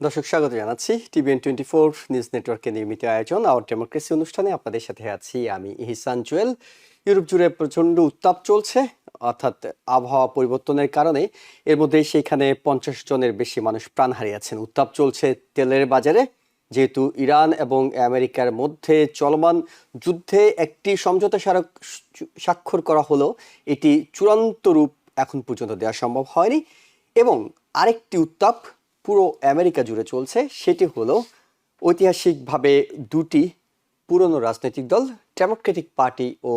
দর্শক স্বাগত জানাচ্ছি TVN24 নিউজ নেটওয়ার্কের নির্মিত আয়োজন আওয়ার ডেমোক্রেসি অনুষ্ঠানে আপনাদের সাথে আছি আমি ইহসান জুয়েল। ইউরোপ জুড়ে প্রচণ্ড উত্তাপ চলছে, অর্থাৎ আবহাওয়া পরিবর্তনের কারণে এর মধ্যে সেখানে 50 জনের বেশি মানুষ প্রাণ হারিয়েছেন। উত্তাপ চলছে তেলের বাজারে, যেহেতু ইরান এবং আমেরিকার মধ্যে চলমান যুদ্ধে একটি সমঝোতা স্বাক্ষর করা হলো, এটি চূড়ান্ত রূপ এখন পর্যন্ত দেওয়া সম্ভব হয়নি। এবং আরেকটি উত্তাপ পুরো আমেরিকা জুড়ে চলছে, সেটি হলো ঐতিহাসিকভাবে দুটি পুরনো রাজনৈতিক দল ডেমোক্রেটিক পার্টি ও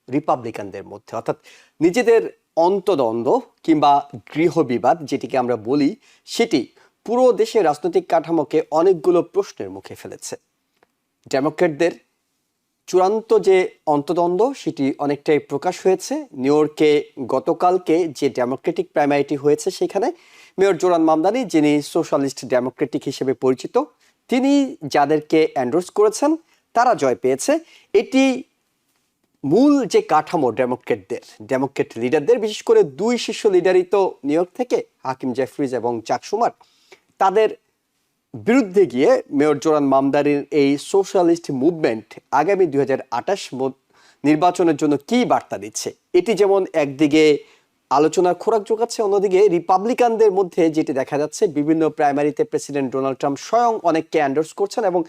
রিপাবলিকানদের মধ্যে, অর্থাৎ নিজেদের অন্তদ্বন্দ্ব কিংবা গৃহবিবাদ যেটিকে আমরা বলি, সেটি পুরো দেশের রাজনৈতিক কাঠামোকে অনেকগুলো প্রশ্নের মুখে ফেলেছে। ডেমোক্রেটদের চূড়ান্ত যে অন্তদ্বন্দ্ব সেটি অনেকটাই প্রকাশ হয়েছে নিউ ইয়র্কে গতকালকে যে ডেমোক্রেটিক প্রাইমারিটি হয়েছে, সেখানে মেয়র জোরান মামদানি, যিনি সোশ্যালিস্ট ডেমোক্রেটিক হিসেবে পরিচিত, তিনি যাদেরকে এন্ডোর্স করেছেন তারা জয় পেয়েছে। এটি মূল যে কাঠামো ডেমোক্রেট লিডারদের, বিশেষ করে দুই শীর্ষ লিডারই তো নিউ ইয়র্ক থেকে, হাকিম জেফরিজ এবং চাক শুমার, তাদের বিরুদ্ধে গিয়ে মেয়র জোরান মামদানির এই সোশ্যালিস্ট মুভমেন্ট আগামী 2028 নির্বাচনের জন্য কি বার্তা দিচ্ছে। এটি যেমন একদিকে আলোচনার খোরাক যোগাচ্ছে, অন্যদিকে রিপাবলিকানদের মধ্যে যেটি দেখা যাচ্ছে, বিভিন্ন প্রাইমারিতে প্রেসিডেন্ট ডোনাল্ড ট্রাম্প স্বয়ং অনেককে এন্ডোর্স করছেন এবং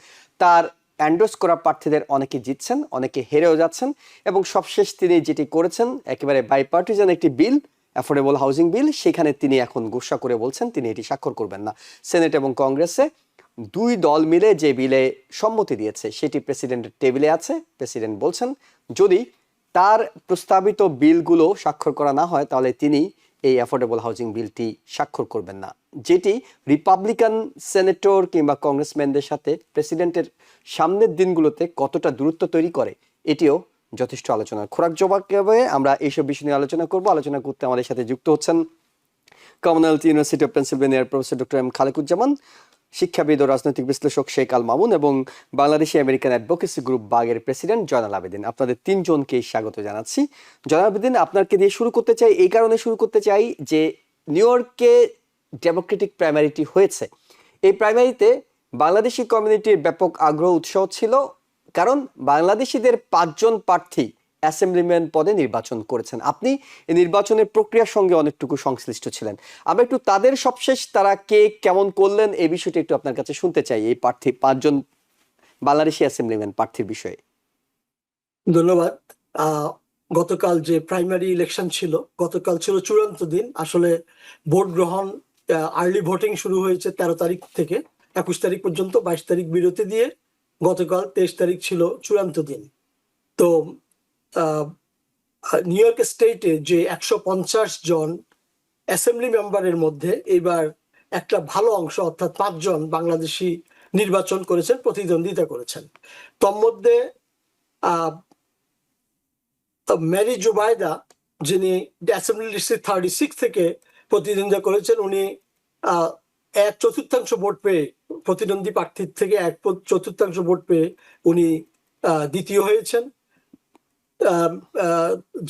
তার এন্ডোর্স করা প্রার্থীদের অনেকে জিতছেন, অনেকে হেরেও যাচ্ছেন। এবং সবশেষ তিনি যেটি করেছেন, একেবারে বাইপার্টিজান একটি বিল, অ্যাফোর্ডেবল হাউজিং বিল, সেখানে তিনি এখন ঘোষণা করে বলছেন তিনি এটি স্বাক্ষর করবেন না। সেনেট এবং কংগ্রেসে দুই দল মিলে যে বিলে সম্মতি দিয়েছে সেটি প্রেসিডেন্টের টেবিলে আছে। প্রেসিডেন্ট বলছেন যদি তার প্রস্তাবিত বিলগুলো স্বাক্ষর করা না হয় তাহলে তিনি এই অ্যাফোর্ডেবল হাউজিং বিলটি স্বাক্ষর করবেন না, যেটি রিপাবলিকান সেনেটর কিংবা কংগ্রেসম্যানদের সাথে প্রেসিডেন্টের সামনের দিনগুলোতে কতটা দূরত্ব তৈরি করে, এটিও যথেষ্ট আলোচনার খোরাক জবাবে। আমরা এইসব বিষয় নিয়ে আলোচনা করব। আলোচনা করতে আমাদের সাথে যুক্ত হচ্ছেন কমনওয়েলথ ইউনিভার্সিটি অফ পেনসিলভেনিয়ার প্রফেসর ডক্টর এম খালেকুজ্জামান, শিক্ষাবিদ ও রাজনৈতিক বিশ্লেষক শেখ আল মামুন এবং বাংলাদেশি আমেরিকান অ্যাডভোকেসি গ্রুপ বাগের প্রেসিডেন্ট জয়নাল আবেদিন। আপনাদের তিনজনকেই স্বাগত জানাচ্ছি। জয়নাল আবেদিন, আপনাকে দিয়ে শুরু করতে চাই, এই কারণে শুরু করতে চাই যে নিউ ইয়র্কে ডেমোক্রেটিক প্রাইমারিটি হয়েছে। এই প্রাইমারিতে বাংলাদেশি কমিউনিটির ব্যাপক আগ্রহ উৎসাহ ছিল, কারণ বাংলাদেশিদের 5 জন প্রার্থী অ্যাসেম্বলিম্যান পদে নির্বাচন করেছেন। আপনি এই নির্বাচনের প্রক্রিয়ার সঙ্গে অনেকটুকু সংশ্লিষ্ট ছিলেন। আমরা একটু তাদের সবশেষ তারা কে কেমন করলেন এই বিষয়টি একটু আপনার কাছে শুনতে চাই, এই প্রার্থী 5 জন বাংলাদেশি অ্যাসেম্বলিম্যান প্রার্থীর বিষয়ে। ধন্যবাদ। গতকাল যে প্রাইমারি ইলেকশন ছিল, গতকাল ছিল চূড়ান্ত দিন। আসলে ভোট গ্রহণ, আর্লি ভোটিং শুরু হয়েছে 13 তারিখ থেকে 21 তারিখ পর্যন্ত, 22 তারিখ বিরতি দিয়ে গতকাল 23 তারিখ ছিল চূড়ান্ত দিন। তো নিউ ইয়র্ক স্টেটে যে 150 জন অ্যাসেম্বলি মেম্বারের মধ্যে এবার একটা ভালো অংশ, অর্থাৎ 5 জন বাংলাদেশি নির্বাচন করেছেন, প্রতিদ্বন্দ্বিতা করেছেন। তন্মধ্যে মেরি জুবাইদা, যিনি অ্যাসেম্বলি ডিস্ট্রিক্ট 36 থেকে প্রতিদ্বন্দ্বিতা করেছেন, উনি 1/4 ভোট পেয়ে, প্রতিদ্বন্দ্বী প্রার্থীর থেকে 1/4 ভোট পেয়ে উনি দ্বিতীয় হয়েছেন।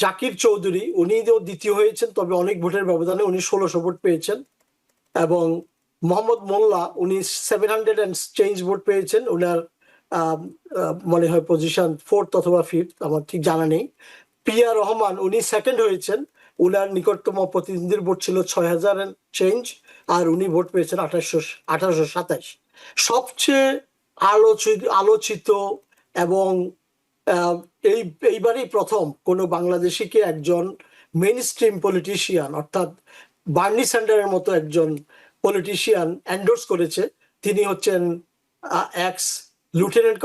জাকির চৌধুরী, উনিও দ্বিতীয় হয়েছেন, তবে অনেক ভোটের ব্যবধানে, উনি 1600 ভোট পেয়েছেন। এবং মোহাম্মদ মোল্লা, উনি 700 and চেঞ্জ ভোট পেয়েছেন। ওনার মনে হয় পজিশন 4th অথবা 5th, আমার ঠিক জানা নেই। পিয়া রহমান, উনি সেকেন্ড হয়েছেন। উনার নিকটতম প্রতিদ্বন্দ্বীর ভোট ছিল 6000 and চেঞ্জ, আর উনি ভোট পেয়েছেন 1827। সবচেয়ে আলোচিত এবং এইবারই প্রথম কোনো বাংলাদেশিকে একজন মেইন স্ট্রিম পলিটিশিয়ান, অর্থাৎ বার্নি স্যান্ডারের মতো একজন পলিটিশিয়ান এন্ডোর্স করেছে। তিনি হচ্ছেন ex lieutenant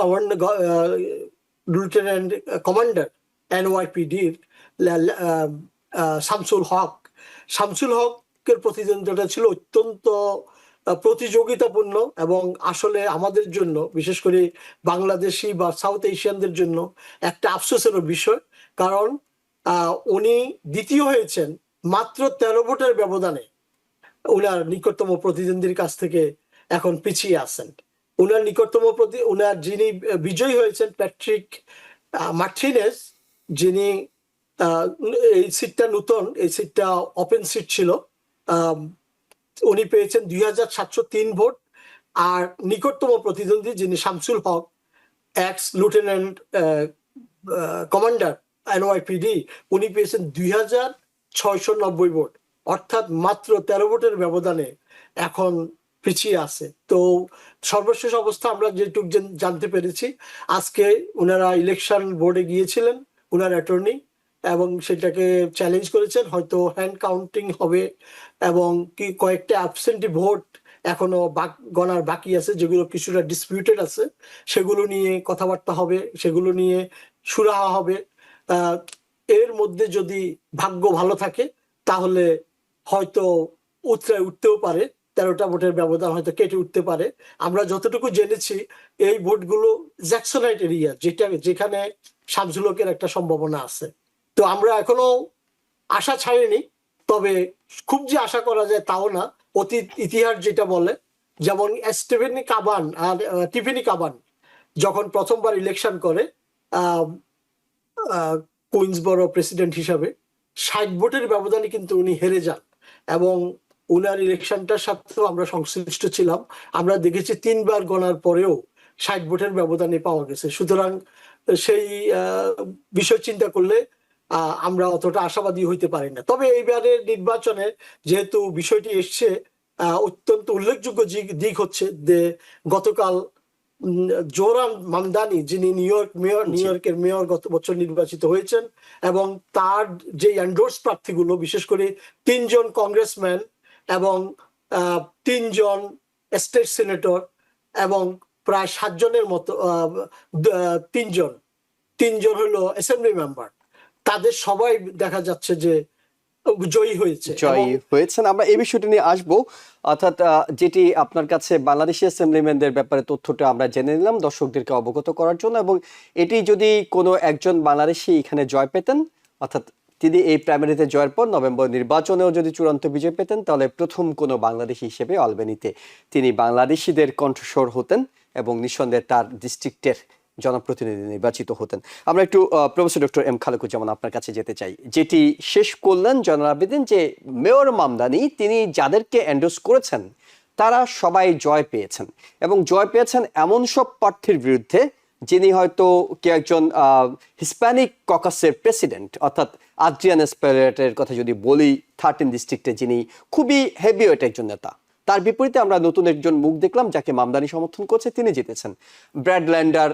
commander NYPD Shamsul Haq. Shamsul হকের প্রতিদ্বন্দ্বিতা ছিল অত্যন্ত প্রতিযোগিতাপূর্ণ এবং আসলে আমাদের জন্য, বিশেষ করে বাংলাদেশি বা সাউথ এশিয়ানদের জন্য একটা আফসোসের বিষয়, কারণ উনি দ্বিতীয় হয়েছেন মাত্র 13 ভোটের ব্যবধানে। উনার নিকটতম প্রতিদ্বন্দ্বীর কাছ থেকে এখন পিছিয়ে আছেন। উনার যিনি বিজয়ী হয়েছেন প্যাট্রিক মার্টিনেজ, যিনি এই সিটটা নতুন, এই সিটটা ওপেন সিট ছিল, উনি পেয়েছেন 2703 ভোট। আর নিকটতম প্রতিদ্বন্দ্বী যিনি শামসুল হক, এক্স লুটেন্যান্ট কমান্ডার এনওয়াইপিডি, উনি পেয়েছেন 2690 ভোট, অর্থাৎ মাত্র 13 ভোটের ব্যবধানে এখন পিছিয়ে আছে। তো সর্বশেষ অবস্থা আমরা যেটুকু জানতে পেরেছি, আজকে ওনারা ইলেকশন বোর্ডে গিয়েছিলেন, ওনার অ্যাটর্নি, এবং সেটাকে চ্যালেঞ্জ করেছেন, হয়তো হ্যান্ড কাউন্টিং হবে এবং কি কয়েকটা অ্যাবসেন্টি ভোট এখনো গণার বাকি আছে, যেগুলো কিছুটা ডিসপিউটেড আছে, সেগুলো নিয়ে কথাবার্তা হবে, সেগুলো নিয়ে সুরাহা হবে। আহ, এর মধ্যে যদি ভাগ্য ভালো থাকে তাহলে হয়তো উতরায় উঠতেও পারে, 13টা ভোটের ব্যবধান হয়তো কেটে উঠতে পারে। আমরা যতটুকু জেনেছি এই ভোটগুলো জ্যাকসনাইট এরিয়া, যেখানে শামসুল হকের একটা সম্ভাবনা আছে। তো আমরা এখনো আশা ছাড়িনি, তবে খুব যে আশা করা যায় তাও না। অতীত ইতিহাস যেটা বলে, যেমন স্টিফেনি কাবান আর টিফিনি কাবান যখন প্রথমবার ইলেকশন করে আহ, আহ, কুইন্সবরো প্রেসিডেন্ট হিসাবে, 60 ভোটের ব্যবধানে কিন্তু উনি হেরে যান, এবং উনার ইলেকশনটার সাথেও আমরা সংশ্লিষ্ট ছিলাম। আমরা দেখেছি 3বার গণার পরেও 60 ভোটের ব্যবধানে পাওয়া গেছে। সুতরাং সেই বিষয় চিন্তা করলে আমরা অতটা আশাবাদী হইতে পারি না। তবে এইবারের নির্বাচনে যেহেতু বিষয়টি এসছে, অত্যন্ত উল্লেখযোগ্য দিক হচ্ছে যে গতকাল জোহরান মামদানি, যিনি নিউ ইয়র্কের মেয়র গত বছর নির্বাচিত হয়েছেন, এবং তার যে এন্ডোর্স প্রার্থীগুলো, বিশেষ করে 3জন কংগ্রেসম্যান এবং 3জন স্টেট সিনেটর এবং প্রায় 7জনের মতো, তিনজন তিনজন হলো অ্যাসেম্বলি মেম্বার, তাদের সবাই দেখা যাচ্ছে যে জয়ী হয়েছে। জয়ী হয়েছেন। আমরা এই বিষয়টি নিয়ে আসবো, অর্থাৎ যেটি আপনার কাছে বাংলাদেশি অ্যাসেম্বলিম্যানদের ব্যাপারে তথ্যটা আমরা জেনে নিলাম দর্শকদেরকে অবগত করার জন্য, এবং এটি যদি কোনো একজন বাংলাদেশি এখানে জয় পেতেন, অর্থাৎ তিনি এই প্রাইমারিতে জয়ের পর নভেম্বর নির্বাচনেও যদি চূড়ান্ত বিজয় পেতেন, তাহলে প্রথম কোনো বাংলাদেশি হিসেবে অলবেনিতে তিনি বাংলাদেশিদের কণ্ঠস্বর হতেন এবং নিঃসন্দেহে তার ডিস্ট্রিক্টের জনপ্রতিনিধি নির্বাচিত হতেন। আমরা একটু প্রফেসর ডক্টর এম খালেকুজ্জামান আপনার কাছে যেতে চাই, যেটি শেষ করলেন জয়নাল আবেদিন, যে মেয়র মামদানি তিনি যাদেরকে এন্ডোর্স করেছেন তারা সবাই জয় পেয়েছেন, এবং জয় পেয়েছেন এমন সব প্রার্থীর বিরুদ্ধে যিনি হয়তো কে একজন হিসপ্যানিক ককাসের প্রেসিডেন্ট, অর্থাৎ আদ্রিয়ান এসপেরেটের কথা যদি বলি, 13 ডিস্ট্রিক্টে যিনি খুবই হেভিওয়েট একজন নেতা। তার বিপরীতে আমরা নতুন একজন মুখ দেখলাম যাকে মামদানি সমর্থন করছে, তিনি জিতেছেন। ব্র্যাড ল্যান্ডার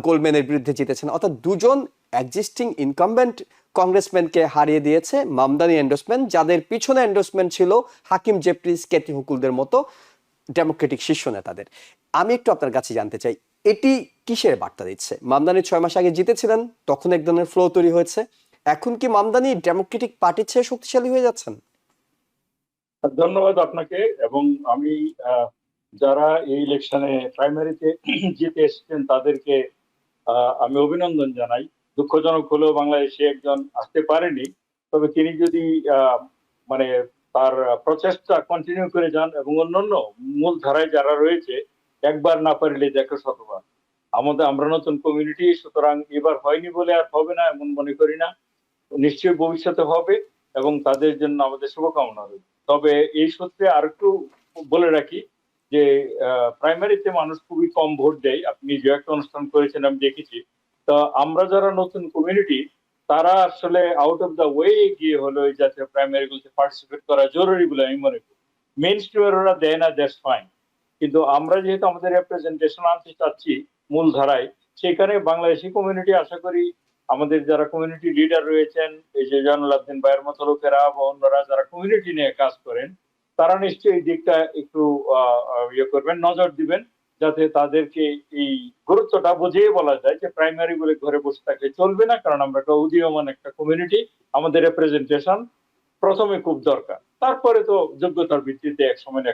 গোল্ডম্যানের বিরুদ্ধে জিতেছেন, অর্থাৎ দুজন এক্সিস্টিং ইনকামবেন্ট কংগ্রেসম্যানকে হারিয়ে দিয়েছে মামদানি এন্ডোর্সমেন্ট, যাদের পিছনে এন্ডোর্সমেন্ট ছিল হাকিম জেফরিস, কেতি হুকুলদের মতো ডেমোক্রেটিক শীর্ষ নেতাদের। আমি একটু আপনার কাছে জানতে চাই, এটি কিসের বার্তা দিচ্ছে? মামদানি 6 মাস আগে জিতেছিলেন, তখন এক ধরনের ফ্লো তৈরি হয়েছে, এখন কি মামদানি ডেমোক্রেটিক পার্টির চেয়ে শক্তিশালী হয়ে যাচ্ছেন? ধন্যবাদ আপনাকে। এবং আমি যারা এই ইলেকশনে প্রাইমারিতে জিতে এসেছেন তাদেরকে আমি অভিনন্দন জানাই। দুঃখজনক হলেও বাংলাদেশে একজন আসতে পারেনি, তবে তিনি যদি মানে তার প্রচেষ্টা কন্টিনিউ করে যান এবং অন্যান্য মূল ধারায় যারা রয়েছে, একবার না পারলে দেখো শতবার। আমরা নতুন কমিউনিটি, সুতরাং এবার হয়নি বলে আর হবে না এমন মনে করি না, নিশ্চয়ই ভবিষ্যতে হবে এবং তাদের জন্য আমাদের শুভকামনা রইল। তবে এই সূত্রে আরেকটু বলে রাখি যে প্রাইমারিতে মানুষ খুবই কম ভোট দেয়। আপনি যে একটা অনুষ্ঠান করেছেন আমি দেখেছি। তো আমরা যারা নতুন কমিউনিটি, তারা আসলে আউট অফ দা ওয়ে গিয়ে হলো এই জাতীয় প্রাইমারি গুলোতে পার্টিসিপেট করা জরুরি বলে আমি মনে করি। মেইন স্ট্রিমের ওরা দেয় না, দ্যাটস ফাইন, কিন্তু আমরা যেহেতু আমাদের রিপ্রেজেন্টেশন আনতে চাচ্ছি মূল ধারায়, সেখানে বাংলাদেশি কমিউনিটি আশা করি আমাদের যারা কমিউনিটি লিডার রয়েছেন, এই যে জয়নাল আবেদিন ভাইয়ের মতো লোকেরা বা অন্যরা যারা কমিউনিটি নিয়ে কাজ করেন, তারা নিশ্চয়ই এই দিকটা একটু ইয়ে করবেন, নজর দিবেন, যাতে তাদেরকে এই গুরুত্বটা বুঝিয়ে বলা যায় যে প্রাইমারি বলে ঘরে বসে থাকলে চলবে না, কারণ আমরা একটা উদীয়মান একটা কমিউনিটি, আমাদের রিপ্রেজেন্টেশন প্রথমে খুব দরকার, তারপরে তো যোগ্যতার ভিত্তিতে এক সময়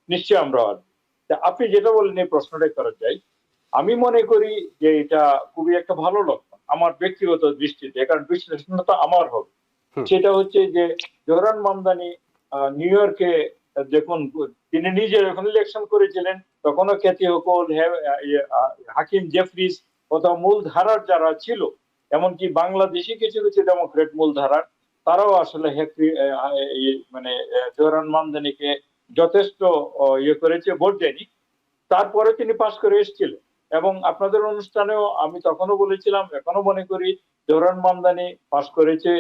নিশ্চয়ই আমরা আসবো। আপনি যেটা বললেন এই প্রশ্নটাই করা যায়, আমি মনে করি যে এটা খুবই একটা ভালো লক্ষণ আমার ব্যক্তিগত দৃষ্টিতে, কারণ বিশ্লেষণটা আমার হবে। সেটা হচ্ছে যে জোহরান মামদানি নিউ ইয়র্কে যখন তিনি নিজে যখন ইলেকশন করেছিলেন, তখনও খ্যাতি হুকুল, হাকিম জেফরিস অথবা মূল ধারার যারা ছিল, এমনকি বাংলাদেশি কিছু কিছু ডেমোক্রেট মূল ধারার, তারাও আসলে মানে জোহরান মামদানিকে যথেষ্ট ইয়ে করেছে, ভোট দেয়নি। তারপরে তিনি পাশ করে এসেছিলেন। এবং আপনাদের অনুষ্ঠানেও আমি তখনও বলেছিলাম, এখনো মনে করি, জোহরান মামদানি পাশ করেছে,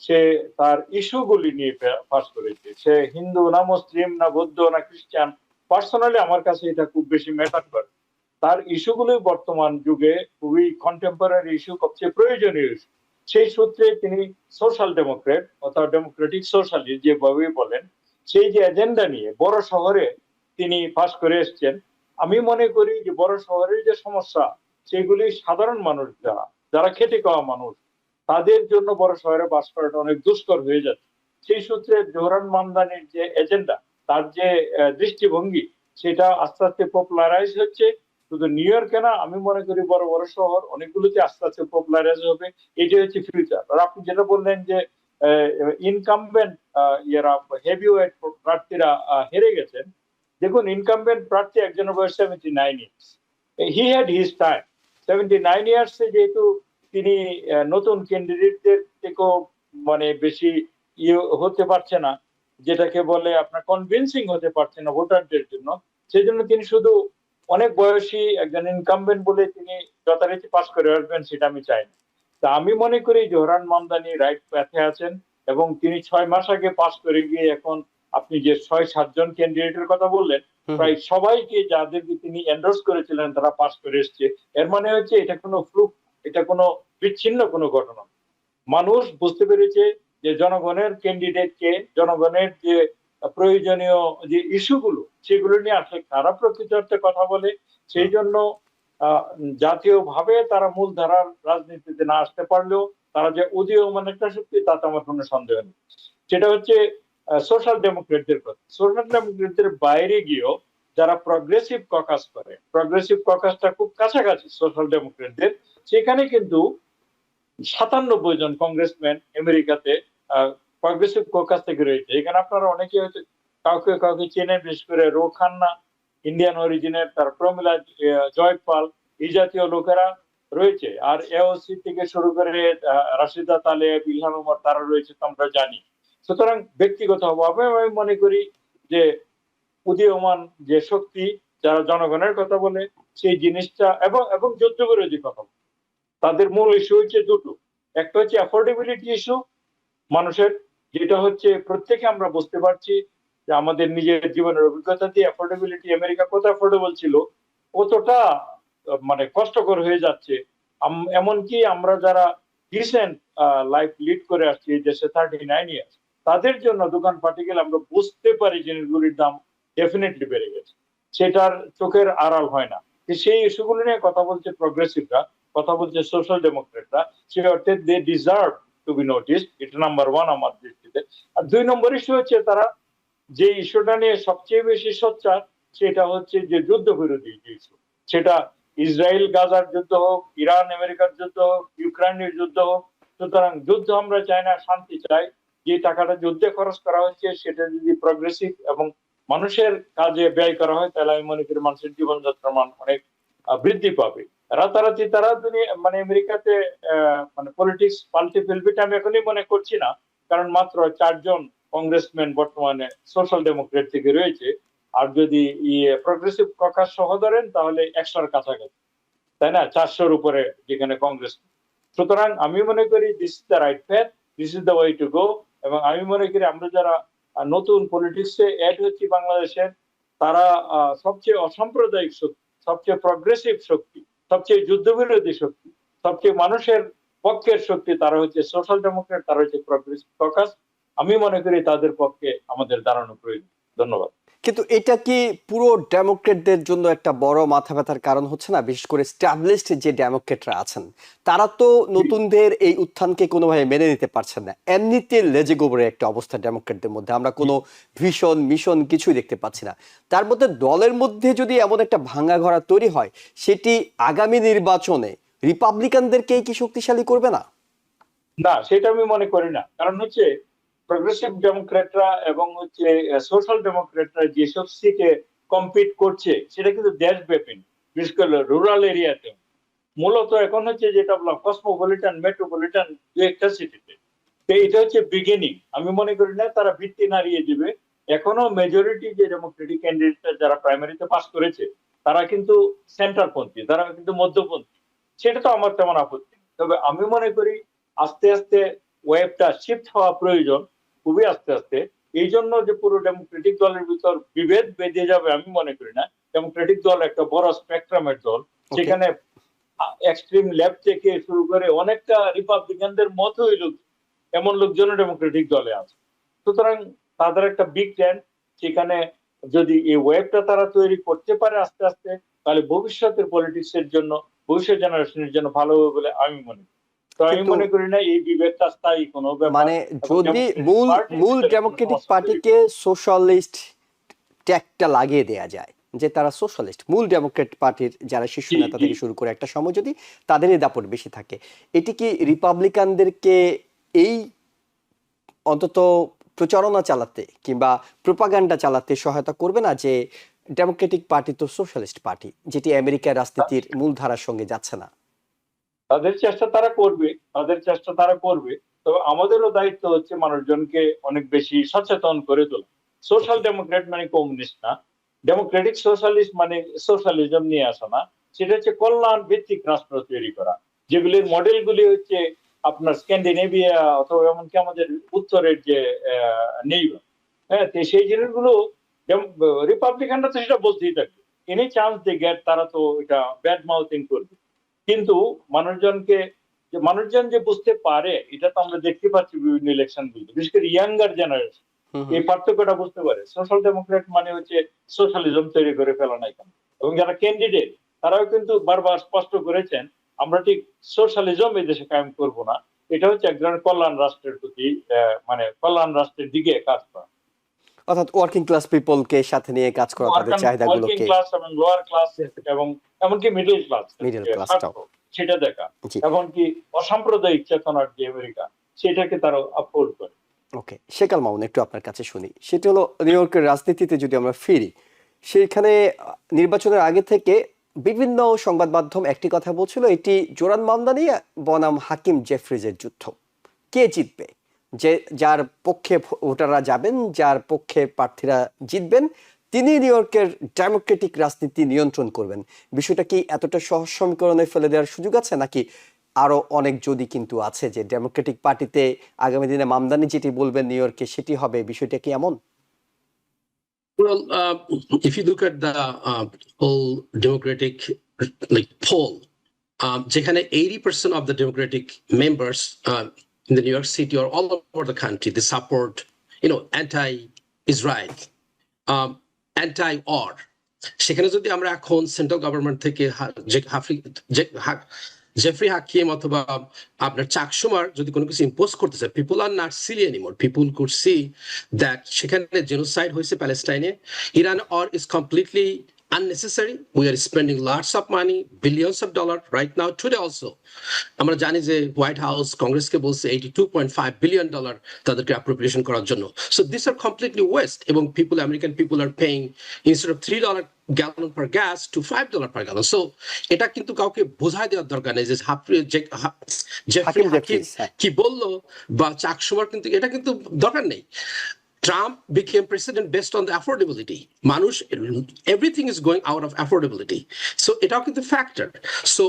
সে তার ইস্যুগুলি নিয়ে পাশ করেছে। সে হিন্দু না মুসলিম না বৌদ্ধ না খ্রিস্টান, পার্সোনালি আমার কাছে এটা খুব বেশি ম্যাটার করে। তার ইস্যুগুলো বর্তমান যুগে খুবই কন্টেম্পোরারি ইস্যু, সবচেয়ে প্রয়োজনীয় ইস্যু। সেই সূত্রে তিনি সোশ্যাল ডেমোক্রেট অথবা ডেমোক্রেটিক সোশ্যালিস্ট যেভাবে বলেন, সেই যে এজেন্ডা নিয়ে বড় শহরে তিনি পাশ করে এসছেন। আমি মনে করি যে বড় শহরের যে সমস্যা, সেগুলি সাধারণ মানুষ যারা যারা খেটে খাওয়া মানুষ, তাদের জন্য বড় শহরে বাস করাটা অনেক দুষ্কর হয়ে যাচ্ছে। সেই সূত্রে জোহরান মামদানির যে এজেন্ডা, তার যে দৃষ্টিভঙ্গি, সেটা আস্তে আস্তে পপুলারাইজ হচ্ছে। শুধু নিউ ইয়র্কে না, আমি মনে করি বড় বড় শহর অনেকগুলোতে আস্তে আস্তে পপুলারাইজ হবে। এটাই হচ্ছে ফিউচার। আর আপনি যেটা বললেন যে ইনকামবেন্ট ইয়ারা হেভিওয়েট প্রার্থীরা হেরে গেছেন, দেখুন, ইনকামবেন্ট প্রার্থী একজনের বয়স 79 years, he had his time. 79 ইয়ার্সে যেহেতু তিনি নতুন ক্যান্ডিডেটদের থেকেও মানে বেশি ইয়ে হতে পারছে না, যেটাকে বলে আপনার কনভিন্সিং হতে পারছে না ভোটারদের জন্য, সেই জন্য তিনি শুধু অনেক বয়সী একজন ইনকামবেন্ট বলে তিনি যথারীতি পাস করে আসবেন, সেটা আমি চাই না। তা আমি মনে করি জোহরান মামদানি রাইট প্যাথে আছেন, এবং তিনি 6 মাস আগে পাস করে গিয়ে এখন আপনি যে 6-7 জন ক্যান্ডিডেটের কথা বললেন, প্রায় সবাইকে যাদেরকে তিনি এন্ডোর্স করেছিলেন তারা পাস করে এসছে। এর মানে হচ্ছে এটা কোনো ফ্লুক, এটা কোনো বিচ্ছিন্ন কোনো ঘটনা। মানুষ বুঝতে পেরেছে যে জনগণের ক্যান্ডিডেটকে, জনগণের যে প্রয়োজনীয় যে ইস্যুগুলো, সেগুলো নিয়ে আসলে কারা প্রকৃত অর্থে কথা বলে। সেই জন্য জাতীয়ভাবে তারা মূলধারার রাজনীতিতে না আসতে পারলেও তারা যে উদীয়মান একটা শক্তি, তাতে আমার কোনো সন্দেহ নেই। সেটা হচ্ছে সোশ্যাল ডেমোক্রেটদের কথা। সোশ্যাল ডেমোক্রেটদের বাইরে গিয়েও যারা প্রগ্রেসিভ ককাস করে, প্রগ্রেসিভ ককাসটা খুব কাছাকাছি সোশ্যাল ডেমোক্রেটদের, সেখানে কিন্তু 97 জন কংগ্রেসম্যান আমেরিকাতে প্রগ্রেসিভ ককাস থেকে রয়েছে। এখানে আপনারা অনেকে হয়তো কাউকে কাউকে চেনেন, বিশেষ করে রো খান্না, ইন্ডিয়ান অরিজিনের, তার প্রমিলা জয়পাল, এই জাতীয় লোকেরা রয়েছে। আর এওসি থেকে শুরু করে রাশিদা তালেব, ইলহাম ওমর, তারা রয়েছে, তো আমরা জানি। সুতরাং ব্যক্তিগতভাবে আমি মনে করি যে উদীয়মান যে শক্তি, যারা জনগণের কথা বলে, সেই জিনিসটা, এবং এবং যুদ্ধ বিরোধী কথা বলে, তাদের মূল ইস্যু হচ্ছে দুটো। একটা হচ্ছে অ্যাফোর্ডেবিলিটি ইস্যু মানুষের, যেটা হচ্ছে প্রত্যেকে আমরা বুঝতে পারছি যে আমাদের নিজের জীবনের অভিজ্ঞতা দিয়ে অ্যাফোর্ডেবিলিটি আমেরিকা কত অ্যাফোর্ডেবল ছিল, কতটা মানে কষ্টকর হয়ে যাচ্ছে। এমনকি আমরা যারা রিসেন্ট লাইফ লিড করে আসছি এই দেশে 39 ইয়ার্স, তাদের জন্য দোকানপাটে গেলে আমরা বুঝতে পারি জিনিসগুলির দাম ডেফিনেটলি বেড়ে গেছে, সেটার চোখের আড়াল হয় না। সেই ইস্যুগুলো নিয়ে কথা বলছে প্রগ্রেসিভরা, কথা বলছে সোশ্যাল ডেমোক্রেটরা, সে অর্থে they deserve to be notice. এটা নাম্বার 1 আমার দৃষ্টিতে। আর 2 নম্বর ইস্যু হচ্ছে তারা যে ইস্যুটা নিয়ে সবচেয়ে বেশি সোচ্চার, সেটা হচ্ছে যে যুদ্ধ বিরোধী যে ইস্যু, সেটা ইসরায়েল গাজার যুদ্ধ হোক, ইরান আমেরিকার যুদ্ধ হোক, ইউক্রেনের যুদ্ধ হোক। সুতরাং যুদ্ধ আমরা চাই না, শান্তি চাই। যে টাকাটা যুদ্ধে খরচ করা হচ্ছে, সেটা যদি প্রগ্রেসিভ এবং মানুষের কাজে ব্যয় করা হয়, তাহলে আমি মনে করি মানুষের জীবনযাত্রার মান অনেক বৃদ্ধি পাবে। রাতারাতি তারা মানে আমেরিকাতে মানে পলিটিক্স পাল্টে ফেলবে, আমি এখনই মনে করছি না। কারণ মাত্র 4 জন কংগ্রেসম্যান বর্তমানে সোশ্যাল ডেমোক্রেট থেকে রয়েছে। আর যদি প্রগ্রেসিভ ককাস সহ ধরেন, তাহলে 100-র কাছাকাছি, তাই না, 400-র উপরে যেখানে কংগ্রেস। সুতরাং আমি মনে করি this is the right path, this is the way to go. এবং আমি মনে করি আমরা যারা নতুন পলিটিক্সে অ্যাড হচ্ছি বাংলাদেশের, তারা সবচেয়ে অসাম্প্রদায়িক শক্তি, সবচেয়ে প্রগ্রেসিভ শক্তি, সবচেয়ে যুদ্ধবিরোধী শক্তি, সবচেয়ে মানুষের পক্ষের শক্তি, তারা হচ্ছে সোশ্যাল ডেমোক্রেট, তারা হচ্ছে প্রগ্রেসিভ ককাস। আমি মনে করি তাদের পক্ষে আমাদের দাঁড়ানো প্রয়োজন। ধন্যবাদ। কিন্তু এটা কি পুরো ডেমোক্রেটদের জন্য একটা বড় মাথা ব্যথার কারণ হচ্ছে না? বিশেষ করে স্টাবলিশড যে ডেমোক্রেটরা আছেন, তারা তো নতুনদের এই উত্থানকে কোনোভাবে মেনে নিতে পারছেন না। এমনিতে লেজে গোবরে একটা অবস্থা ডেমোক্রেটদের মধ্যে, আমরা কোনো ভীষণ মিশন কিছুই দেখতে পাচ্ছি না। তার মধ্যে দলের মধ্যে যদি এমন একটা ভাঙাঘরা তৈরি হয়, সেটি আগামী নির্বাচনে রিপাবলিকানদেরকেই কি শক্তিশালী করবে না? না, সেটা আমি মনে করি না। কারণ হচ্ছে প্রগ্রেসিভ ডেমোক্রেটরা এবং হচ্ছে সোশ্যাল ডেমোক্রেটরা যেসব সিটে কম্পিট করছে, সেটা কিন্তু দেশব্যাপী, বিশেষ করে রুরাল এরিয়াতে। মূলত এখন হচ্ছে যেটা বললাম, কসমোপলিটান, মেট্রোপলিটান দু একটা সিটিতে। তো এটা হচ্ছে বিগিনিং। আমি মনে করি না তারা ভিত্তি নাড়িয়ে দিবে। এখনো মেজরিটি যে ডেমোক্রেটিক ক্যান্ডিডেট যারা প্রাইমারিতে পাস করেছে, তারা কিন্তু সেন্টারপন্থী, তারা কিন্তু মধ্যপন্থী। সেটা তো আমার তেমন আপত্তি নেই। তবে আমি মনে করি আস্তে আস্তে ওয়েবটা শিফট হওয়া প্রয়োজন, খুবই আস্তে আস্তে। এই জন্য যে পুরো ডেমোক্রেটিক দলের ভিতর বিভেদ বেঁধে যাবে আমি মনে করি না। ডেমোক্রেটিক দল একটা বড় স্পেকট্রামের দল, সেখানে এক্সট্রিম লেফট থেকে শুরু করে অনেকটা রিপাবলিকানদের মতোই লোক, এমন লোকজনও ডেমোক্রেটিক দলে আছে। সুতরাং তাদের একটা বিগ ট্রেন্ড, সেখানে যদি এই ওয়েবটা তারা তৈরি করতে পারে আস্তে আস্তে, তাহলে ভবিষ্যতের পলিটিক্স এর জন্য, ভবিষ্যৎ জেনারেশনের জন্য ভালো হবে বলে আমি মনে করি। তো আমি কিন্তু মনে করি না এই বিভেদটা স্থায়ী কোনো ব্যাপার। মানে যদি মূল ডেমোক্রেটিক পার্টিকে সোশ্যালিস্ট ট্যাগটা লাগিয়ে দেয়া যায়, যে তারা সোশ্যালিস্ট, মূল ডেমোক্রেট পার্টির যারা শীর্ষ নেতা থেকে শুরু করে একটা সময় যদি তাদেরই দাপট বেশি থাকে, এটি কি রিপাবলিকানদেরকে এই অন্তত প্রচারণা চালাতে কিংবা প্রোপাগান্ডা চালাতে সহায়তা করবে না যে ডেমোক্রেটিক পার্টি তো সোশ্যালিস্ট পার্টি, যেটি আমেরিকার রাজনীতির মূল ধারার সঙ্গে যাচ্ছে না? তাদের চেষ্টা তারা করবে, তাদের চেষ্টা তারা করবে। তবে আমাদেরও দায়িত্ব হচ্ছে মানুষজনকে অনেক বেশি সচেতন করে তোলা। সোশ্যাল ডেমোক্রেট মানে কমিউনিস্ট না, ডেমোক্রেটিক সোশ্যালিস্ট মানে সোশ্যালিজম নিয়ে আসা না, সেটা হচ্ছে কল্যাণ ভিত্তিক রাষ্ট্র তৈরি করা, যেগুলির মডেলগুলি হচ্ছে আপনার স্ক্যান্ডিনেভিয়া অথবা এমনকি আমাদের উত্তরের যে নেইবার, হ্যাঁ, তো সেই জিনিসগুলো রিপাবলিকানরা তো সেটা বলতেই থাকবে, এনি চান্স দে গেট তারা তো এটা ব্যাড মাউথিং করবে। কিন্তু মানুষজন যে বুঝতে পারে, এটা তো আমরা দেখতে পাচ্ছি বিভিন্ন ইলেকশন গুলো, বিশেষ করে ইয়াঙ্গার জেনারেশন এই পার্থক্যটা বুঝতে পারে। সোশ্যাল ডেমোক্রেট মানে হচ্ছে সোশ্যালিজম তৈরি করে ফেলা নাই কেন, এবং যারা ক্যান্ডিডেট তারাও কিন্তু বারবার স্পষ্ট করেছেন আমরা ঠিক সোশ্যালিজম এই দেশে কায়েম করব না, এটা হচ্ছে এক ধরনের কল্যাণ রাষ্ট্রের প্রতি মানে কল্যাণ রাষ্ট্রের দিকে কাজ করা, অর্থাৎ ওয়ার্কিং ক্লাস পিপলকে সাথে নিয়ে কাজ করা, তাদের ওয়ার্কিং চাহিদাগুলোকে, ক্লাস এবং লোয়ার ক্লাস এবং এমনকি মিডল ক্লাসটাও সেটা দেখা, জি। এমনকি অসাম্প্রদায়িক চেতনার যে আমেরিকা, সেটাকে তারা আপহোল্ড করে। ওকে, শেকাল মামুন, একটু আপনার কাছে শুনি। সেটি হলো নিউ ইয়র্কের রাজনীতিতে যদি আমরা ফিরি, সেখানে নির্বাচনের আগে থেকে বিভিন্ন সংবাদ মাধ্যম একটি কথা বলছিল, এটি জোরান মামদানি বনাম হাকিম জেফ্রিজের যুদ্ধ। কে জিতবে, যে যার পক্ষে ভোটাররা যাবেন, যার পক্ষে প্রার্থীরা জিতবেন, তিনি নিউ ইয়র্কের ডেমোক্রেটিক রাজনীতি নিয়ন্ত্রণ করবেন। বিষয়টা কি এতটা সহজ সমীকরণে ফেলে দেওয়ার সুযোগ আছে, নাকি আরো অনেক যদি কিন্তু আছে, যে ডেমোক্রেটিক পার্টিতে আগামী দিনে মামদানি যেটি বলবেন নিউ ইয়র্কে সেটি হবে? বিষয়টা কি এমন? Well, if you look at the whole Democratic poll, যেখানে 80% of the Democratic members in the New York City or all over the country, they support, anti-Israel, anti-war. সেখানে যদি আমরা এখন সেন্ট্রাল গভর্নমেন্ট থেকে জেফরি হাকিম অথবা আপনার চাক শুমার যদি কোনো কিছু ইম্পোজ করতে চায়, people are not silly anymore, people could see that সেখানে জেনোসাইড হয়েছে প্যালেস্টাইনে, Iran or is completely unnecessary. We are spending lots of money, billions of dollars right now today also. আমরা জানি যে হোয়াইট হাউস কংগ্রেসকে বলছে $82.5 billion তাদেরকে appropriation করার জন্য। So these are completely waste, এবং American people are paying instead of $3 gallon per gas to $5 per gallon. So এটা কিন্তু কাউকে বোঝায় দেওয়ার দরকার নেই যে জেফরি হাকিম কি বললো বা চাক শুমার, কিন্তু এটা কিন্তু দরকার নেই। Trump became president based on the affordability. Everything is going out of affordability. So it all is a factor. So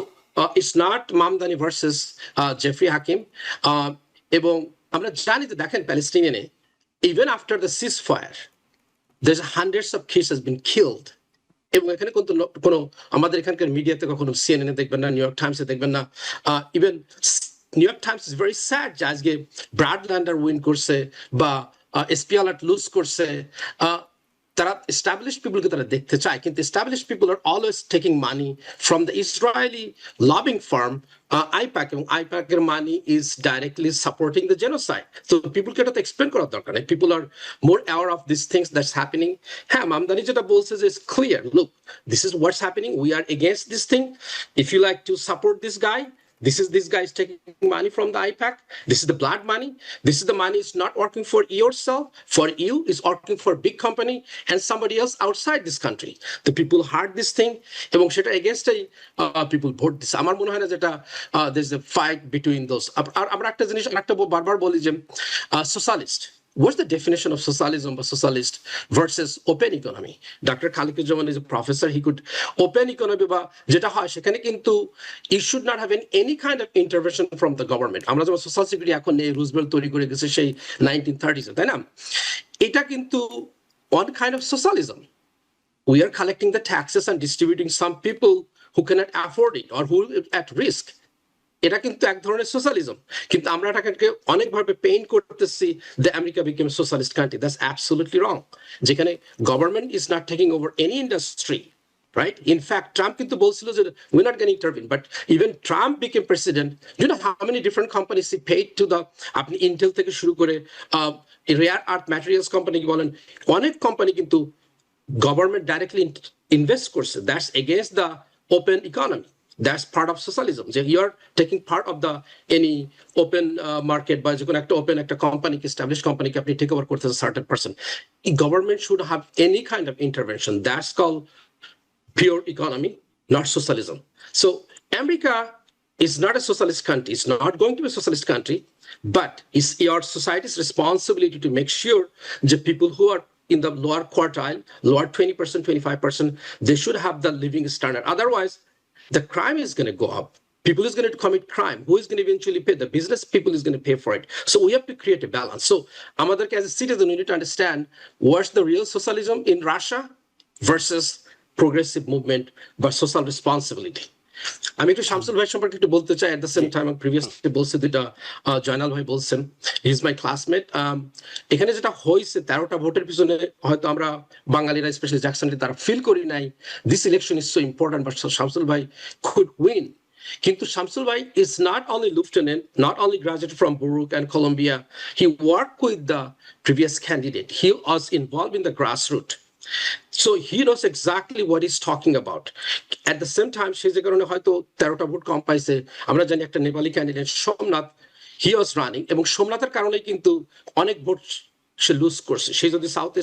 it's not Mamdani versus Jeffrey Hakim. এবং আমরা জানি যে দেখেন প্যালেস্টাইনে, even after the ceasefire, there's hundreds of kids has been killed. এবং এখানে কোনো আমাদের এখানকার মিডিয়াতে কখনো CNN দেখবেন না, নিউ ইয়র্ক টাইমসে দেখবেন না। Even new York Times is very sad যে আজকে ব্রাড ল্যান্ডার উইন করছে বা SPLR লুজ করছে। তারা established পিপলকে তারা দেখতে চায়, কিন্তু established people are always taking money from the Israeli lobbying firm IPAC, এবং IPAC এর money is directly supporting the genocide. So পিপলকে এটা তো এক্সপ্লেন করার দরকার নেই, people are more aware of these things that's happening. হ্যাঁ, মামদানি যেটা বলছে যে it's clear, look, this is what's happening, we are against this thing. If you like to support this guy, this guy is taking money from the IPAC. This is the blood money. This is the money is not working for yourself, for you, is working for big company and somebody else outside this country. The people heard this thing, এবং সেটা against people vote this. আমার মনে হয় না যেটা there's a fight between those. আর আমরা একটা জিনিস বারবার বলি যে socialist, what's the definition of socialism or socialist versus open economy? Dr. Khaliquজ্জামান is a professor. He could open economy বা যেটা হয় সেখানে কিন্তু you should not have any kind of intervention from the government. আমরা যেমন সোশ্যাল সিকিউরিটি এখন নেই, Roosevelt তৈরি করে গেছে সেই 1930s, তাই না? এটা কিন্তু one kind of socialism. We are collecting the taxes and distributing some people who cannot afford it or who are at risk. এটা কিন্তু এক ধরনের সোশ্যালিজম, কিন্তু আমরা এটাকে অনেকভাবে পেইন্ট করতেছি the America became socialist country. That's absolutely wrong, যেখানে government is not taking over any industry, right? In fact Trump কিন্তু বলছিল যে we not going intervene, but even Trump became president, you know how many different companies he paid to the, আপনি Intel থেকে শুরু করে rare earth materials company বলেন, অনেক company কিন্তু গভর্নমেন্ট ডাইরেক্টলি ইনভেস্ট করছে। That's against the open economy. That's part of socialism. So you're taking part of the any open market by একটা open একটা company, established company আপনি take over করতে a certain person. Government should have any kind of intervention. That's called pure economy, not socialism. So America is not a socialist country. It's not going to be a socialist country, but it's your society's responsibility to make sure the people who are in the lower quartile, lower 20%, 25%, they should have the living standard. Otherwise, the crime is going to go up. People is going to commit crime. Who is going to eventually pay? The business people is going to pay for it. So we have to create a balance. So Amadarke, as a citizen, we need to understand what's the real socialism in Russia versus progressive movement but social responsibility. আমি একটু শামসুল ভাই সম্পর্কে একটু বলতে চাই। At the same time previously বলছে যেটা জয়নাল ভাই বলছেন, হি ইজ মাই ক্লাসমেট। এখানে যেটা হয়েছে 13টা ভোটের পিছনে হয়তো আমরা বাঙালিরা স্পেশালি জ্যাকসনলি তারা ফিল করি নাই this election is so important, but Shamsul ভাই কুড উইন। কিন্তু শামসুল ভাই is not only lieutenant, not only graduate from Baruch and Columbia, he worked with the previous candidate. He was involved in the grassroots. So he knows exactly what he's talking about. At the same time, সেই যে কারণে হয়তো 13টা vote কম পাইছে। আমরা জানি একটা Nepali candidate Somnath, he was running, এবং সোমনাথের কারণে কিন্তু অনেক ভোট সে লুজ করছে। সে যদি সাউথ